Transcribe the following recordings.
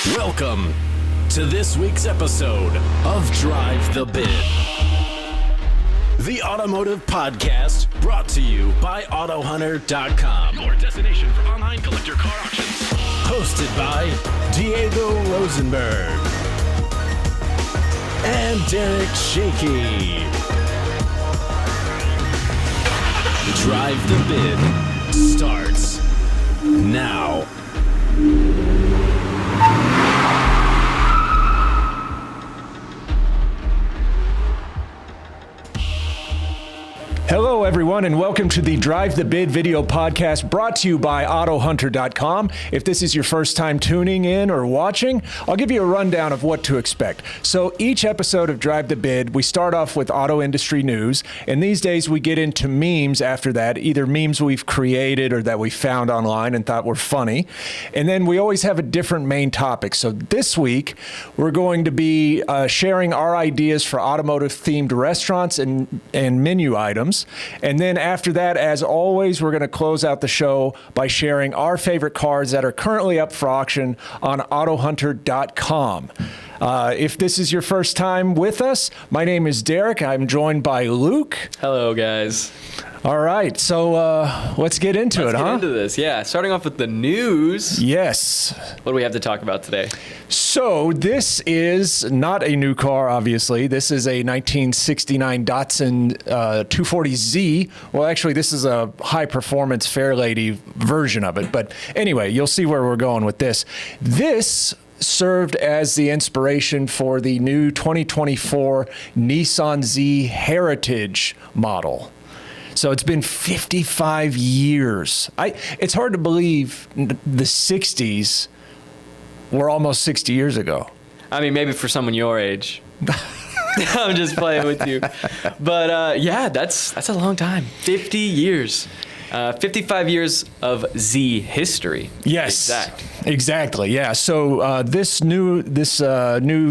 Welcome to this week's episode of Drive the Bid, the automotive podcast brought to you by AutoHunter.com, your destination for online collector car auctions. Hosted by Diego Rosenberg and Derek Shaky. Drive the Bid starts now. Hello, everyone, and welcome to the Drive the Bid video podcast brought to you by AutoHunter.com. If this is your first time tuning in or watching, I'll give you a rundown of what to expect. So each episode of Drive the Bid, we start off with auto industry news, and these days we get into memes after that, either memes we've created or that we found online and thought were funny. And then we always have a different main topic. So this week, we're going to be sharing our ideas for automotive-themed restaurants and menu items. And then after that, as always, we're going to close out the show by sharing our favorite cars that are currently up for auction on AutoHunter.com. If this is your first time with us, my name is Derek. I'm joined by Luke. Hello, guys. All right, so let's get into it, huh? Let's get into this, yeah. Starting off with the news. Yes. What do we have to talk about today? So this is not a new car, obviously. This is a 1969 Datsun 240Z. Well, actually, this is a high-performance Fairlady version of it. But anyway, you'll see where we're going with this. This served as the inspiration for the new 2024 Nissan Z Heritage model. So it's been 55 years. It's hard to believe the 60s were almost 60 years ago. I mean, maybe for someone your age. I'm just playing with you. But yeah, that's a long time. 50 years. 55 years of Z history. Yes, exactly. Yeah. So this new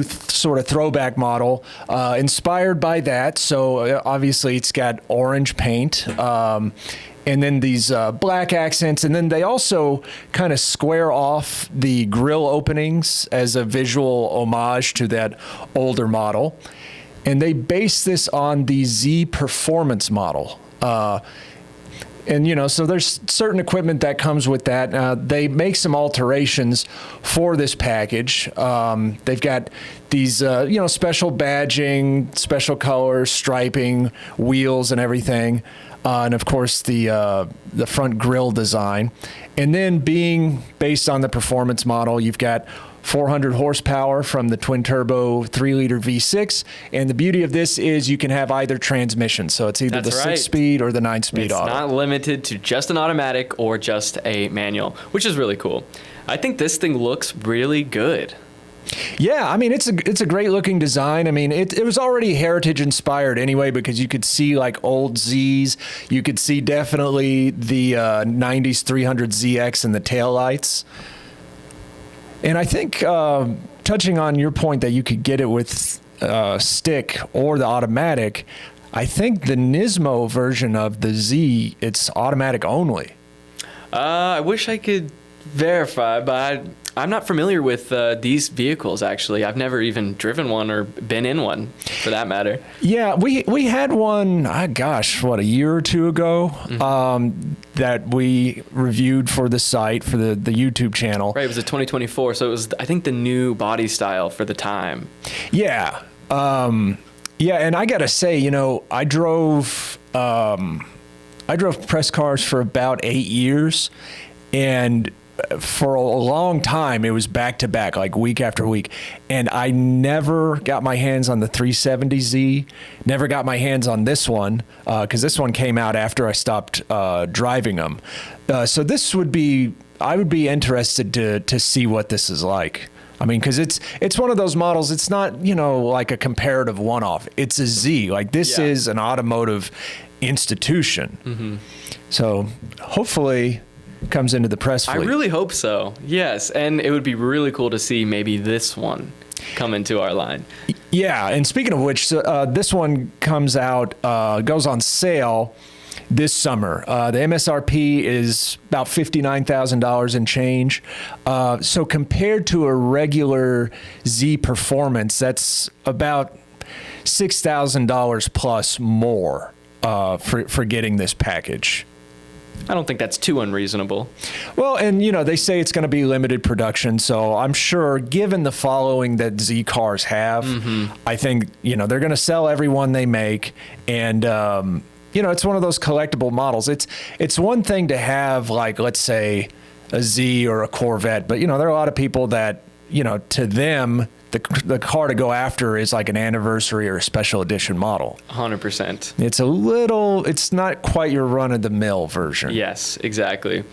sort of throwback model, inspired by that. So obviously it's got orange paint, and then these black accents, and then they also kind of square off the grille openings as a visual homage to that older model, and they base this on the Z Performance model. And, you know, so there's certain equipment that comes with that. They make some alterations for this package. They've got these, special badging, special colors, striping, wheels and everything. And, of course, the front grille design. And then being based on the performance model, you've got 400 horsepower from the twin-turbo 3-liter V6. And the beauty of this is you can have either transmission. So it's either the 6-speed or the 9-speed auto. It's not limited to just an automatic or just a manual, which is really cool. I think this thing looks really good. Yeah, I mean, it's a great-looking design. I mean, it was already heritage-inspired anyway because you could see, like, old Zs. You could see definitely the 90s 300ZX and the taillights. And I think, touching on your point that you could get it with stick or the automatic, I think the Nismo version of the Z, it's automatic only. I wish I could verify, but I'm not familiar with these vehicles, actually. I've never even driven one or been in one, for that matter. Yeah, we had one, a year or two ago, that we reviewed for the site, for the YouTube channel. Right, it was a 2024, so it was, I think, the new body style for the time. Yeah. And I got to say, you know, I drove press cars for about 8 years, and for a long time, it was back to back, like week after week. And I never got my hands on the 370Z, never got my hands on this one, because this one came out after I stopped driving them. So I would be interested to see what this is like. I mean, because it's one of those models, it's not, you know, like a comparative one-off. It's a Z. Like, this is an automotive institution. Mm-hmm. So hopefully comes into the press fleet. I really hope so. Yes, and it would be really cool to see maybe this one come into our line. Yeah, and speaking of which, this one comes out, goes on sale this summer. The MSRP is about $59,000 and change. So compared to a regular Z Performance, that's about $6,000 plus more for getting this package. I don't think that's too unreasonable. Well, and they say it's going to be limited production, so I'm sure, given the following that Z cars have, I think they're going to sell every one they make, and it's one of those collectible models. It's one thing to have, like, let's say a Z or a Corvette, but there are a lot of people that to them the car to go after is like an anniversary or a special edition model. 100%. It's not quite your run-of-the-mill version. Yes, exactly.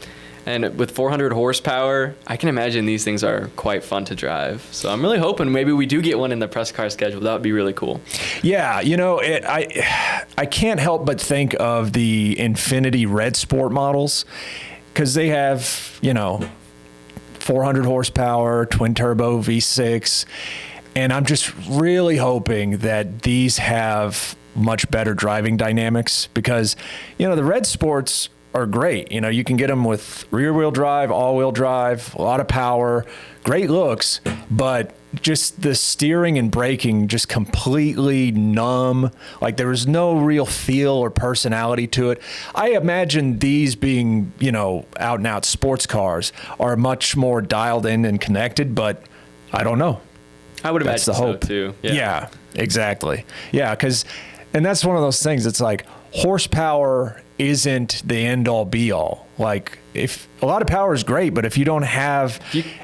And with 400 horsepower, I can imagine these things are quite fun to drive. So I'm really hoping maybe we do get one in the press car schedule. That would be really cool. Yeah, I can't help but think of the Infiniti Red Sport models, because they have, 400 horsepower, twin turbo V6. And I'm just really hoping that these have much better driving dynamics, because, the Red Sports are great. You can get them with rear wheel drive, all wheel drive, a lot of power, great looks, but just the steering and braking just completely numb. Like, there was no real feel or personality to it. I imagine these being, out and out sports cars are much more dialed in and connected, but I don't know. I would imagine that's the hope so too. Yeah, exactly. Yeah, and that's one of those things. It's like horsepower isn't the end all be all. Like, if a lot of power is great, but if you don't have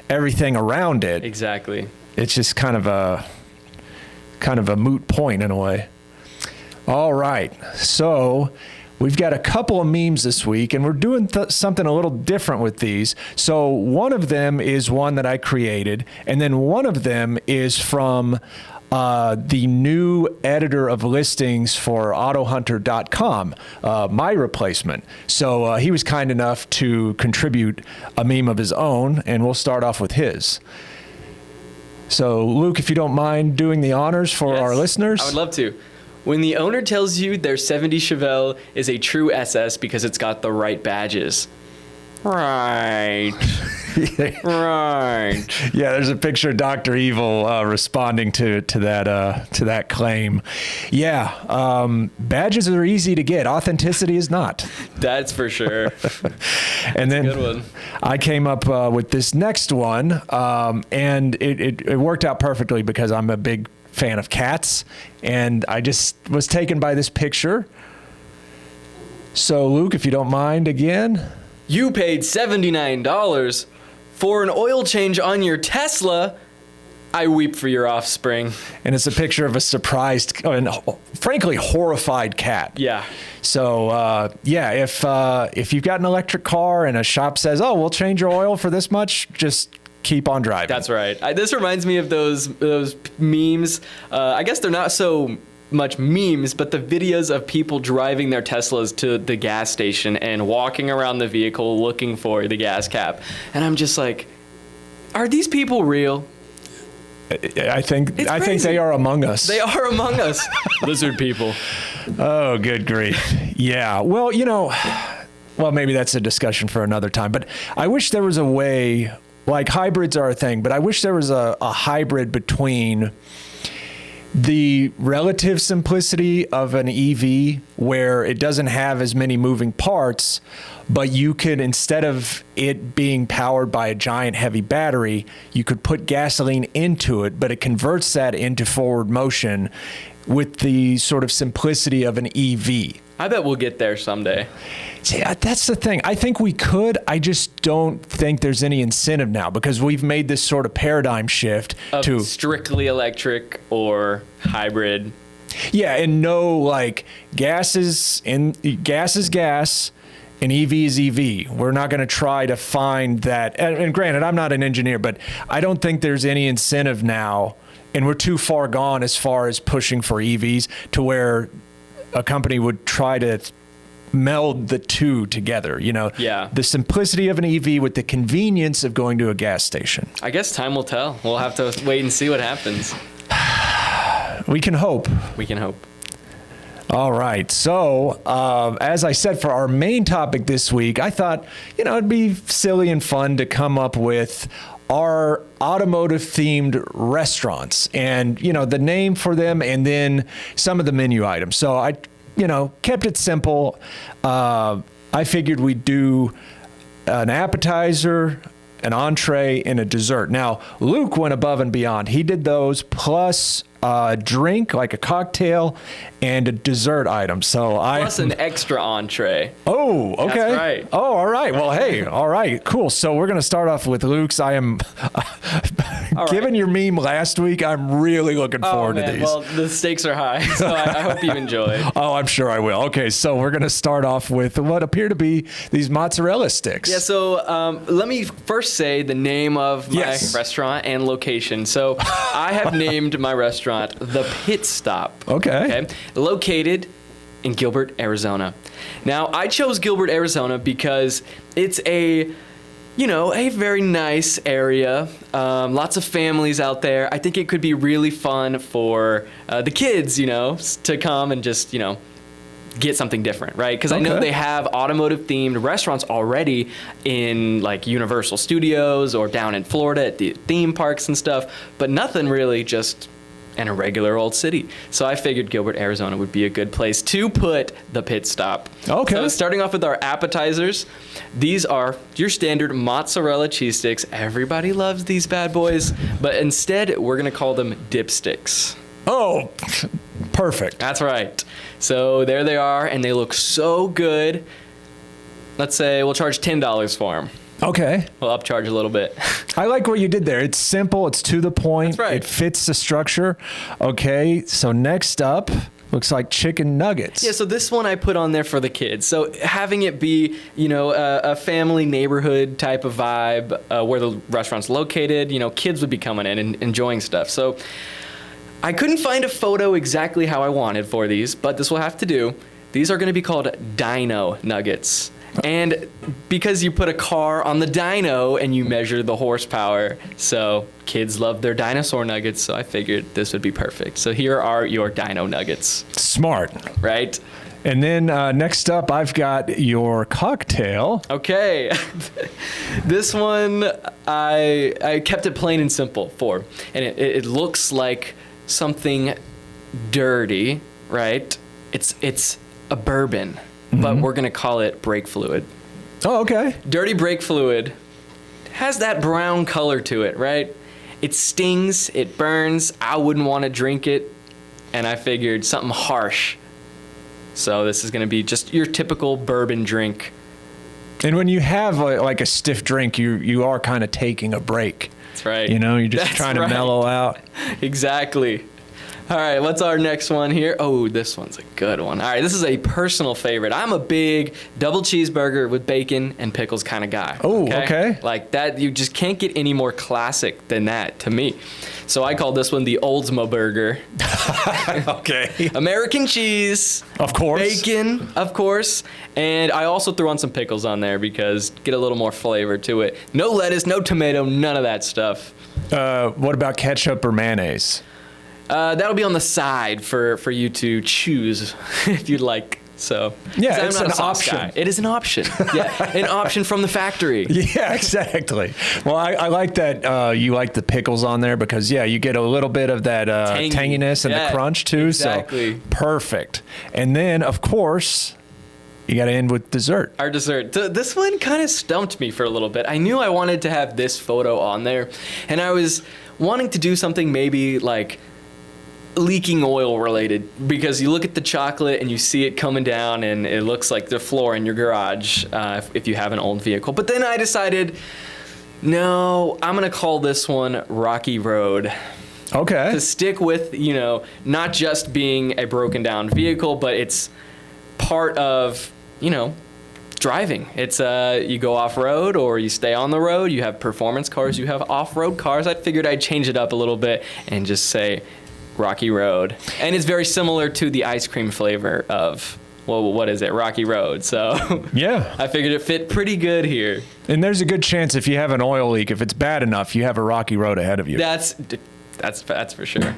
everything around it, exactly, it's just kind of a moot point in a way. All right, so we've got a couple of memes this week, and we're doing something a little different with these. So one of them is one that I created, and then one of them is from the new editor of listings for AutoHunter.com, my replacement. So he was kind enough to contribute a meme of his own, and we'll start off with his. So, Luke, if you don't mind doing the honors for our listeners. I would love to. When the owner tells you their 70 Chevelle is a true SS because it's got the right badges. Right. Right. Yeah, there's a picture of Dr. Evil responding to that claim. Yeah, badges are easy to get. Authenticity is not. That's for sure. And then a good one. I came up with this next one, and it worked out perfectly because I'm a big fan of cats, and I just was taken by this picture. So, Luke, if you don't mind again. You paid $79 for an oil change on your Tesla. I weep for your offspring. And it's a picture of a surprised and frankly horrified cat. Yeah. So if you've got an electric car and a shop says, "Oh, we'll change your oil for this much," just keep on driving. That's right. This reminds me of those memes. I guess they're not so much memes, but the videos of people driving their Teslas to the gas station and walking around the vehicle looking for the gas cap. And I'm just like, are these people real? I think they are among us. They are among us. Lizard people. Oh, good grief. Yeah. Well, maybe that's a discussion for another time, but I wish there was a way, like hybrids are a thing, but I wish there was a hybrid between the relative simplicity of an EV where it doesn't have as many moving parts, but you could, instead of it being powered by a giant heavy battery, you could put gasoline into it, but it converts that into forward motion with the sort of simplicity of an EV. I bet we'll get there someday. See, that's the thing. I think we could. I just don't think there's any incentive now because we've made this sort of paradigm shift to strictly electric or hybrid. Yeah, and no, like gas is gas and EV is EV. We're not going to try to find that. And granted, I'm not an engineer, but I don't think there's any incentive now, and we're too far gone as far as pushing for EVs to where a company would try to meld the two together, Yeah. The simplicity of an EV with the convenience of going to a gas station. I guess time will tell. We'll have to wait and see what happens. We can hope. We can hope. All right. So, as I said, for our main topic this week, I thought, it'd be silly and fun to come up with our automotive themed restaurants and, the name for them and then some of the menu items. So I, kept it simple. I figured we'd do an appetizer, an entree, and a dessert. Now, Luke went above and beyond. He did those plus a drink, like a cocktail, and a dessert item. So Plus an extra entree. Oh, okay. That's right. Oh, all right. Well, hey, all right, cool. So we're going to start off with Luke's. I am, given your meme last week, I'm really looking forward to these. Well, the stakes are high, so I hope you enjoy. Oh, I'm sure I will. Okay, so we're going to start off with what appear to be these mozzarella sticks. Yeah, so let me first say the name of my restaurant and location. So I have named my restaurant The Pit Stop. Okay. Located in Gilbert, Arizona. Now, I chose Gilbert, Arizona because it's a very nice area. Lots of families out there. I think it could be really fun for the kids, to come and just, get something different, right? Because I know they have automotive-themed restaurants already in, like, Universal Studios or down in Florida at the theme parks and stuff, but nothing really just in a regular old city. So I figured Gilbert, Arizona would be a good place to put the Pit Stop. Okay. So starting off with our appetizers, these are your standard mozzarella cheese sticks. Everybody loves these bad boys, but instead we're gonna call them dipsticks. Oh, perfect. That's right. So there they are, and they look so good. Let's say we'll charge $10 for them. Okay. We'll upcharge a little bit. I like what you did there. It's simple. It's to the point. That's right. It fits the structure. Okay. So next up, looks like chicken nuggets. Yeah, so this one I put on there for the kids. So having it be, a family neighborhood type of vibe where the restaurant's located, kids would be coming in and enjoying stuff. So I couldn't find a photo exactly how I wanted for these, but this will have to do. These are going to be called Dino Nuggets. And because you put a car on the dyno and you measure the horsepower, so kids love their dinosaur nuggets, so I figured this would be perfect. So here are your Dino Nuggets. Smart. Right? And then next up, I've got your cocktail. Okay. This one, I kept it plain and simple for. And it looks like something dirty, right? It's a bourbon. But we're going to call it brake fluid. Oh, okay. Dirty brake fluid has that brown color to it, right? It stings, it burns. I wouldn't want to drink it, and I figured something harsh. So this is going to be just your typical bourbon drink. And when you have like a stiff drink, you are kind of taking a break. That's right. You're just trying to mellow out. Exactly. All right, what's our next one here? Oh, this one's a good one. All right, this is a personal favorite. I'm a big double cheeseburger with bacon and pickles kind of guy. Oh, okay. Like that, you just can't get any more classic than that to me. So I call this one the Oldsmo Burger. Okay. American cheese. Of course. Bacon, of course. And I also threw on some pickles on there because get a little more flavor to it. No lettuce, no tomato, none of that stuff. What about ketchup or mayonnaise? That'll be on the side for you to choose if you'd like. So yeah, it's an option. Guy. It is an option. Yeah, an option from the factory. Yeah, exactly. Well, I like that you like the pickles on there because you get a little bit of that tanginess and the crunch too. Exactly. So perfect. And then of course, you got to end with dessert. Our dessert. This one kind of stumped me for a little bit. I knew I wanted to have this photo on there, and I was wanting to do something maybe like leaking oil related, because you look at the chocolate and you see it coming down and it looks like the floor in your garage if you have an old vehicle. But then I decided, no, I'm going to call this one Rocky Road. Okay. To stick with, not just being a broken down vehicle, but it's part of, driving. It's you go off-road or you stay on the road. You have performance cars, you have off-road cars. I figured I'd change it up a little bit and just say Rocky Road. And it's very similar to the ice cream flavor of, what is it? Rocky Road. So yeah, I figured it fit pretty good here. And there's a good chance if you have an oil leak, if it's bad enough, you have a rocky road ahead of you. That's for sure.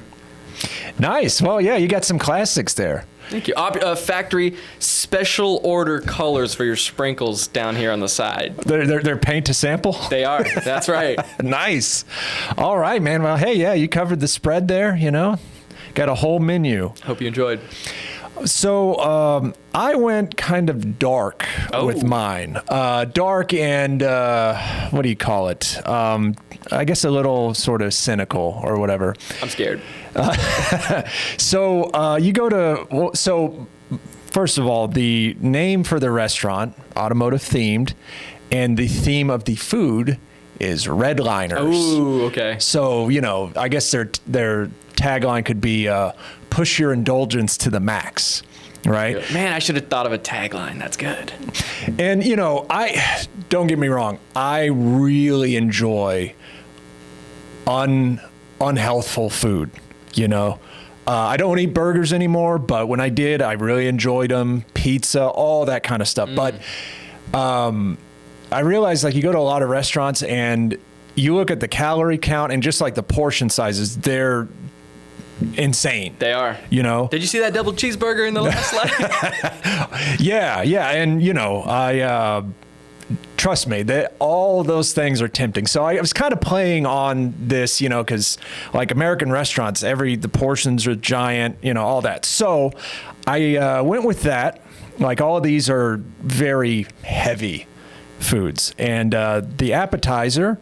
Nice. Well, yeah, you got some classics there. Thank you. Factory special order colors for your sprinkles down here on the side. They're paint to sample? They are. That's right. Nice. All right, man. Well, hey, yeah, you covered the spread there, Got a whole menu. Hope you enjoyed. So I went kind of dark with mine. Dark and what do you call it? I guess a little sort of cynical or whatever. I'm scared. So you go to, so first of all, the name for the restaurant, automotive themed, and the theme of the food is Redliners. Ooh, okay. So, I guess their tagline could be push your indulgence to the max, right? Man, I should have thought of a tagline. That's good. And, I don't get me wrong, I really enjoy unhealthful food, I don't eat burgers anymore, but when I did, I really enjoyed them. Pizza, all that kind of stuff. But I realized, you go to a lot of restaurants and you look at the calorie count and just the portion sizes, they're insane. They are. Did you see that double cheeseburger in the last slide? Yeah. And, I trust me, that all those things are tempting. So I was kind of playing on this, because American restaurants, the portions are giant, all that. So I went with that. All of these are very heavy foods. And the appetizer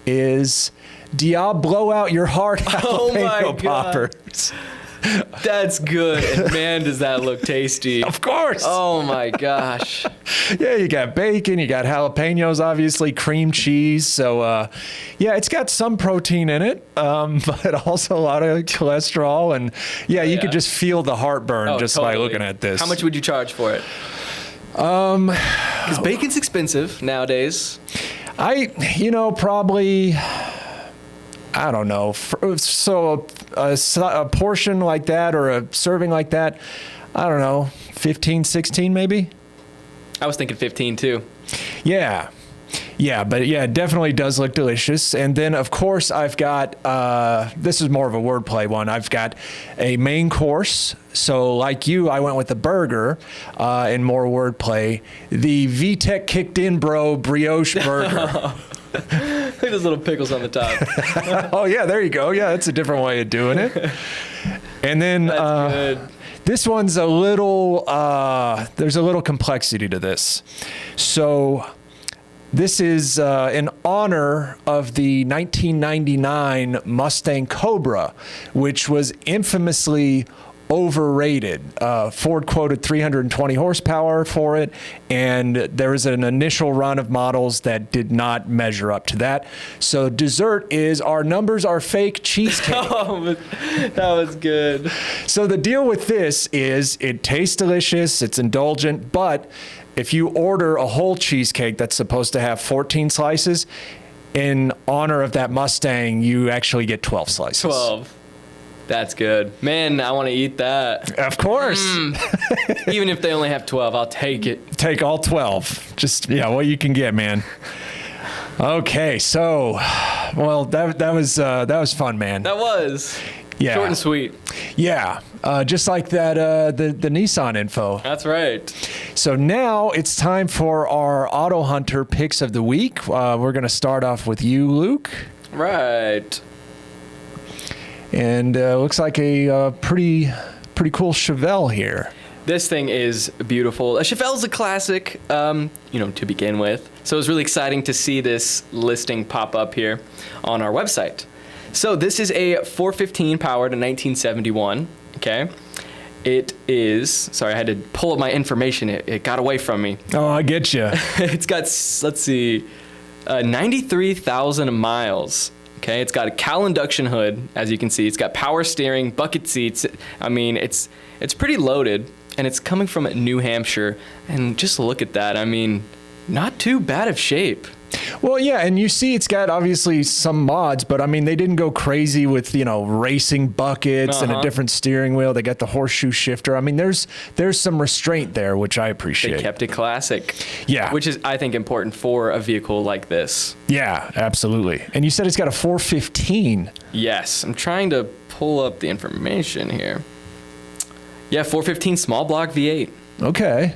is blow out your heart jalapeno poppers. That's good. And man, does that look tasty. Of course. Oh my gosh. Yeah, you got bacon, you got jalapenos, obviously, cream cheese. So, it's got some protein in it, but also a lot of cholesterol. And you could just feel the heartburn by looking at this. How much would you charge for it? Because bacon's expensive nowadays. Probably, I don't know. So a portion like that or a serving like that, I don't know, 15, 16 maybe? I was thinking 15 too. Yeah. Yeah, but it definitely does look delicious. And then, of course, I've got, this is more of a wordplay one. I've got a main course. So like you, I went with the burger and more wordplay. The VTech kicked in, bro, brioche burger. Look at those little pickles on the top. Oh, yeah, there you go. Yeah, that's a different way of doing it. And then this one's a little, there's a little complexity to this. So this is in honor of the 1999 Mustang Cobra, which was infamously overrated. Ford quoted 320 horsepower for it, and there was an initial run of models that did not measure up to that. So dessert is our numbers are fake cheesecake. Oh, that was good. So the deal with this is it tastes delicious, it's indulgent, but if you order a whole cheesecake that's supposed to have 14 slices, in honor of that Mustang, you actually get 12 slices. 12. That's good. Man, I want to eat that. Of course. Even if they only have 12, I'll take it. Take all 12. Just, what you can get, man. Okay, so, well, that was fun, man. That was. Yeah. Short and sweet. Yeah. Just like that, the Nissan info. That's right. So now it's time for our AutoHunter picks of the week. We're going to start off with you, Luke. Right. And looks like a pretty cool Chevelle here. This thing is beautiful. A Chevelle's a classic, to begin with. So it was really exciting to see this listing pop up here on our website. So this is a 415 powered in 1971. Okay. It is, sorry, I had to pull up my information. It got away from me. Oh, I get you. It's got, let's see, 93,000 miles. Okay, it's got a cowl induction hood, as you can see. It's got power steering, bucket seats. I mean, it's pretty loaded, and it's coming from New Hampshire. And just look at that. I mean, not too bad of shape. Well, yeah, and you see it's got obviously some mods, but I mean, they didn't go crazy with, racing buckets and a different steering wheel. They got the horseshoe shifter. I mean, there's some restraint there, which I appreciate. They kept it classic. Yeah. Which is, I think, important for a vehicle like this. Yeah, absolutely. And you said it's got a 415. Yes. I'm trying to pull up the information here. Yeah, 415 small block V8. Okay.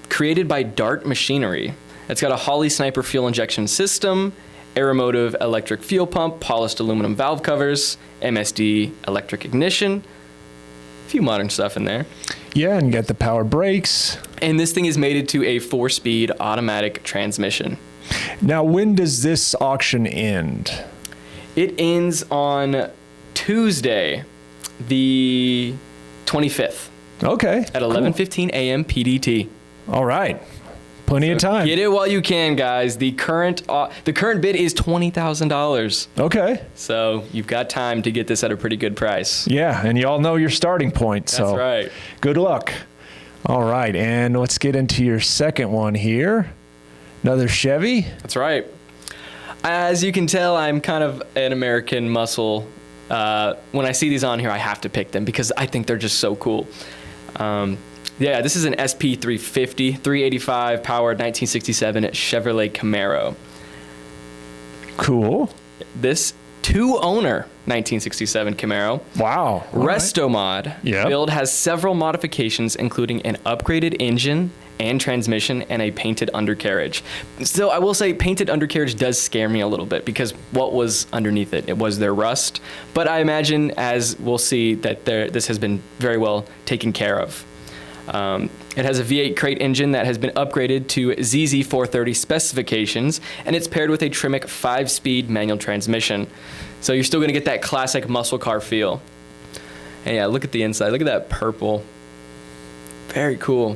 Created by Dart Machinery. It's got a Holley Sniper fuel injection system, Aeromotive electric fuel pump, polished aluminum valve covers, MSD electric ignition, a few modern stuff in there. Yeah, and you got the power brakes. And this thing is mated to a 4-speed automatic transmission. Now, when does this auction end? It ends on Tuesday, the 25th. Okay. At 11:15 a.m. PDT. All right. Plenty of time. Get it while you can, guys. The current bid is $20,000. Okay. So you've got time to get this at a pretty good price. Yeah, and you all know your starting point. So that's right. Good luck. All right, and let's get into your second one here. Another Chevy. That's right. As you can tell, I'm kind of an American muscle. When I see these on here, I have to pick them because I think they're just so cool. Yeah, this is an SP350, 385 powered 1967 Chevrolet Camaro. Cool. This two-owner 1967 Camaro. Wow. Resto mod build has several modifications, including an upgraded engine and transmission and a painted undercarriage. So I will say painted undercarriage does scare me a little bit because what was underneath it? It was their rust. But I imagine, as we'll see, that this has been very well taken care of. It has a V8 crate engine that has been upgraded to ZZ430 specifications, and it's paired with a Tremec 5-speed manual transmission. So you're still going to get that classic muscle car feel. And yeah, look at the inside. Look at that purple. Very cool.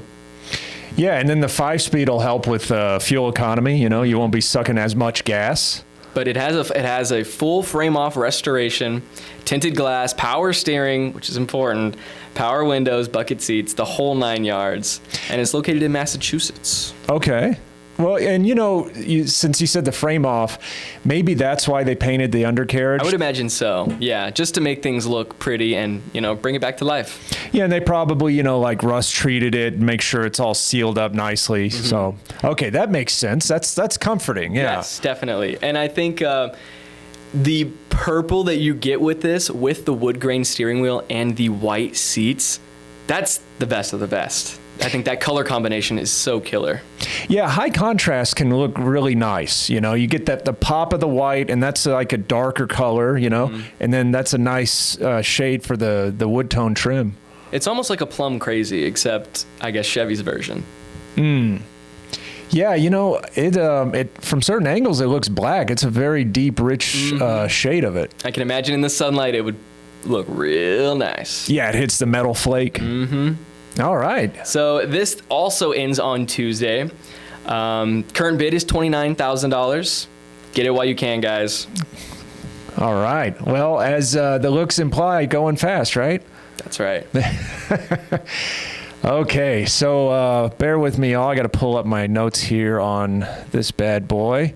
Yeah, and then the 5-speed will help with fuel economy. You won't be sucking as much gas. But it has a full frame-off restoration, tinted glass, power steering, which is important, power windows, bucket seats, the whole 9 yards, and it's located in Massachusetts. Okay. Well, and since you said the frame off, maybe that's why they painted the undercarriage. I would imagine so. Yeah, just to make things look pretty and bring it back to life. Yeah, and they probably like rust treated it, make sure it's all sealed up nicely. Mm-hmm. So okay, that makes sense. That's comforting. Yeah. Yes, definitely. And I think the purple that you get with this, with the wood grain steering wheel and the white seats, that's the best of the best. I think that color combination is so killer. Yeah, high contrast can look really nice. You get the pop of the white, and that's like a darker color, and then that's a nice shade for the wood tone trim. It's almost like a plum crazy, except I guess Chevy's version. Yeah, it from certain angles it looks black. It's a very deep, rich shade of it. I can imagine in the sunlight it would look real nice. Yeah, it hits the metal flake. Mm-hmm. All right. So this also ends on Tuesday. Current bid is $29,000. Get it while you can, guys. All right. Well, as the looks imply, going fast, right? That's right. Okay, so bear with me, y'all. I got to pull up my notes here on this bad boy.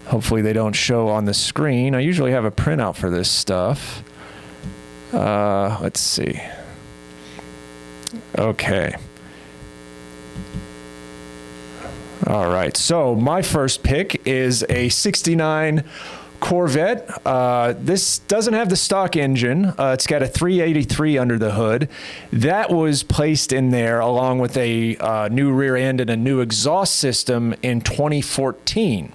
Hopefully they don't show on the screen. I usually have a printout for this stuff. Let's see. Okay. All right. So my first pick is a 69 Corvette. This doesn't have the stock engine. It's got a 383 under the hood. That was placed in there along with a new rear end and a new exhaust system in 2014.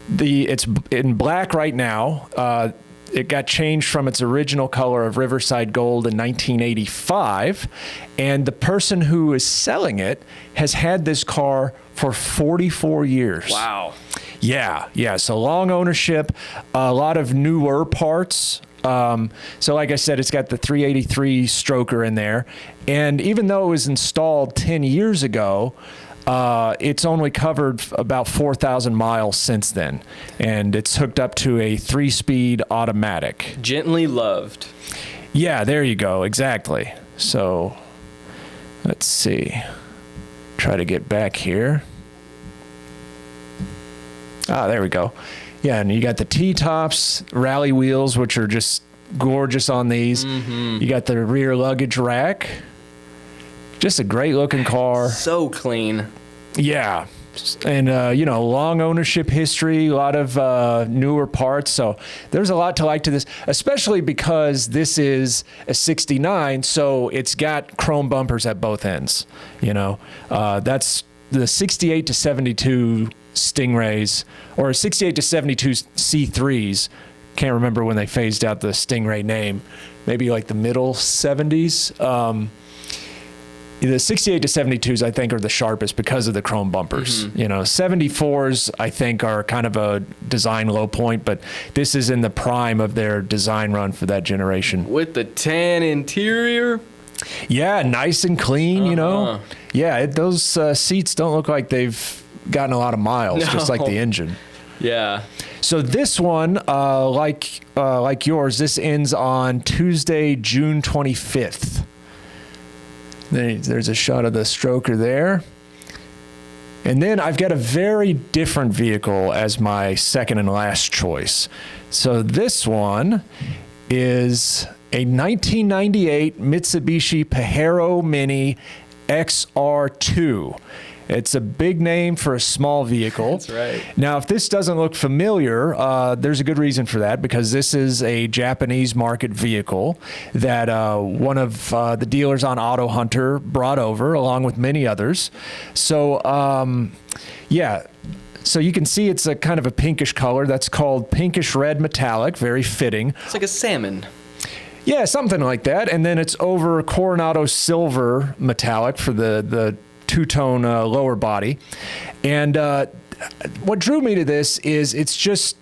It's in black right now. It got changed from its original color of Riverside Gold in 1985, and the person who is selling it has had this car for 44 years. Wow. Yeah. So long ownership, a lot of newer parts. So like I said, it's got the 383 stroker in there, and even though it was installed 10 years ago, it's only covered about 4,000 miles since then, and it's hooked up to a 3-speed automatic. Gently loved. Yeah, there you go. Exactly. So let's see. try to get back here. Ah, there we go. Yeah, and you got the T-tops, rally wheels, which are just gorgeous on these. You got the rear luggage rack. Just a great looking car. So clean. Yeah. And, long ownership history, a lot of newer parts. So there's a lot to like to this, especially because this is a 69. So it's got chrome bumpers at both ends. That's the 68 to 72 Stingrays, or 68 to 72 C3s. Can't remember when they phased out the Stingray name. Maybe like the middle 70s. The 68 to 72s, I think, are the sharpest because of the chrome bumpers. 74s, I think, are kind of a design low point, but this is in the prime of their design run for that generation. With the tan interior. Yeah, nice and clean, Yeah, those seats don't look like they've gotten a lot of miles, just like the engine. Yeah. So this one, like yours, this ends on Tuesday, June 25th. There's a shot of the stroker there. And then I've got a very different vehicle as my second and last choice. So this one is a 1998 Mitsubishi Pajero Mini XR2. It's a big name for a small vehicle. That's right. Now, if this doesn't look familiar, there's a good reason for that, because this is a Japanese market vehicle that one of the dealers on AutoHunter brought over, along with many others. So, so you can see it's a kind of a pinkish color. That's called pinkish red metallic, very fitting. It's like a salmon. Yeah, something like that. And then it's over Coronado silver metallic for the two-tone lower body. And what drew me to this is it's just,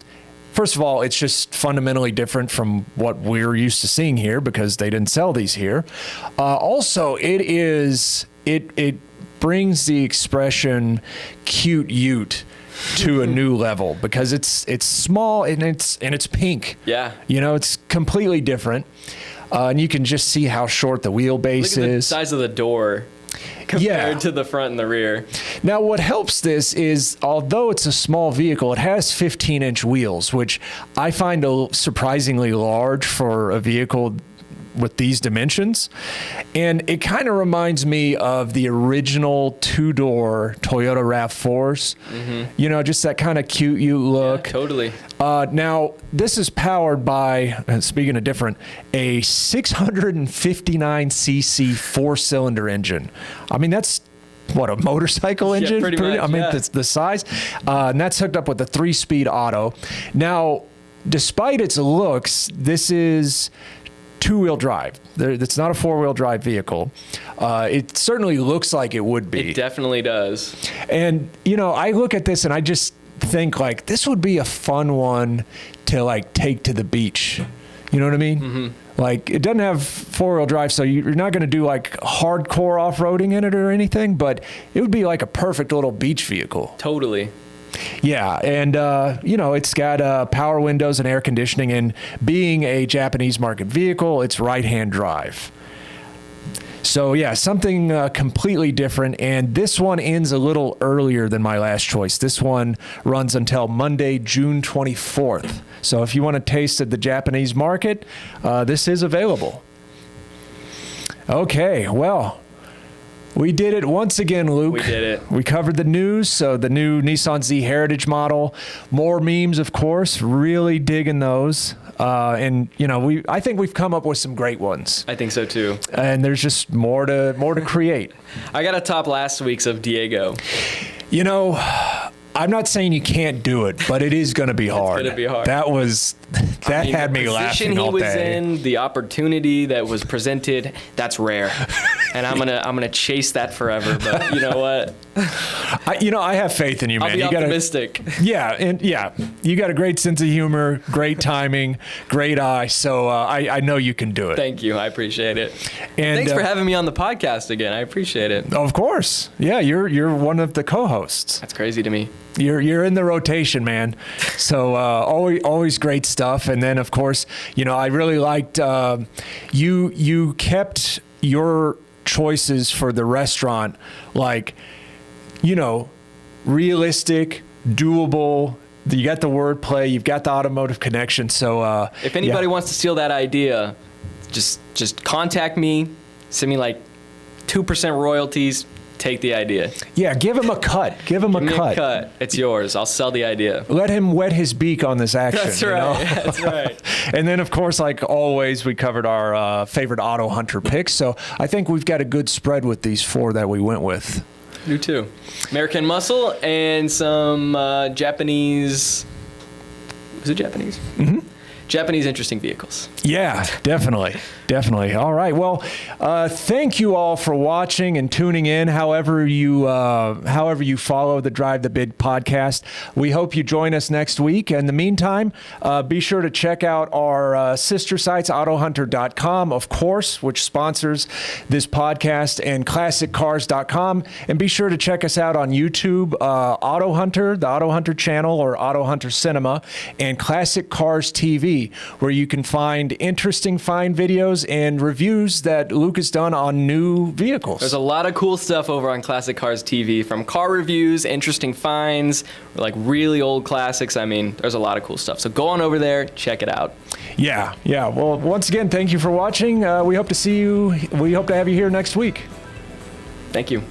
first of all, it's just fundamentally different from what we're used to seeing here, because they didn't sell these here. Also, it brings the expression cute ute to a new level, because it's small and it's pink. Yeah. It's completely different. And you can just see how short the wheelbase Look at is. the size of the door compared to the front and the rear. Now, what helps this is, although it's a small vehicle, it has 15-inch wheels, which I find surprisingly large for a vehicle with these dimensions. And it kind of reminds me of the original two-door Toyota RAV4s. Just that kind of cute look. Yeah, totally. Now, this is powered by, speaking of different, a 659cc four-cylinder engine. I mean, that's what, a motorcycle engine? Yeah, pretty much, I mean, that's the size. And that's hooked up with a 3-speed auto. Now, despite its looks, this is two-wheel drive. It's not a four-wheel drive vehicle. It certainly looks like it would be. It definitely does. And, I look at this and I just think, like, this would be a fun one to, like, take to the beach. You know what I mean? Like, it doesn't have four-wheel drive, so you're not going to do, like, hardcore off-roading in it or anything, but it would be like a perfect little beach vehicle. Totally. Yeah, and, it's got power windows and air conditioning, and being a Japanese market vehicle, it's right-hand drive. So, yeah, something completely different, and this one ends a little earlier than my last choice. This one runs until Monday, June 24th. So if you want to taste the Japanese market, this is available. Okay, well, we did it once again, Luke. We did it. We covered the news, so the new Nissan Z Heritage model. More memes, of course. Really digging those. And I think we've come up with some great ones. I think so too. And there's just more to create. I got to top last week's of Diego. I'm not saying you can't do it, but it is going to be hard. It's going to be hard. That had me laughing all day. The position he was in, the opportunity that was presented, that's rare. And I'm gonna chase that forever. But you know what? I have faith in you, man. I'll be optimistic. You got a great sense of humor, great timing, great eye. So I know you can do it. Thank you. I appreciate it. And thanks for having me on the podcast again. I appreciate it. Of course. Yeah, you're one of the co-hosts. That's crazy to me. You're in the rotation, man. So always great stuff. And then, of course, I really liked you kept your choices for the restaurant like realistic, doable. You got the wordplay, you've got the automotive connection. So if anybody wants to steal that idea, just contact me. Send me like 2% royalties. Take the idea. Yeah, give him a cut. Give him a cut. It's yours. I'll sell the idea. Let him wet his beak on this action. That's right. That's right. And then, of course, like always, we covered our favorite AutoHunter picks. So I think we've got a good spread with these 4 that we went with. You too. American Muscle and some Japanese. Was it Japanese? Mm-hmm. Japanese interesting vehicles. Yeah, definitely. Definitely. All right. Well, thank you all for watching and tuning in. However you follow the Drive the Bid podcast. We hope you join us next week. In the meantime, be sure to check out our sister sites, AutoHunter.com, of course, which sponsors this podcast, and ClassicCars.com. And be sure to check us out on YouTube, AutoHunter, the AutoHunter channel, or AutoHunter Cinema, and Classic Cars TV, where you can find interesting find videos and reviews that Luke has done on new vehicles. There's a lot of cool stuff over on Classic Cars TV, from car reviews, interesting finds, like really old classics. I mean, there's a lot of cool stuff. So go on over there, check it out. Yeah. Well, once again, thank you for watching. We hope to have you here next week. Thank you.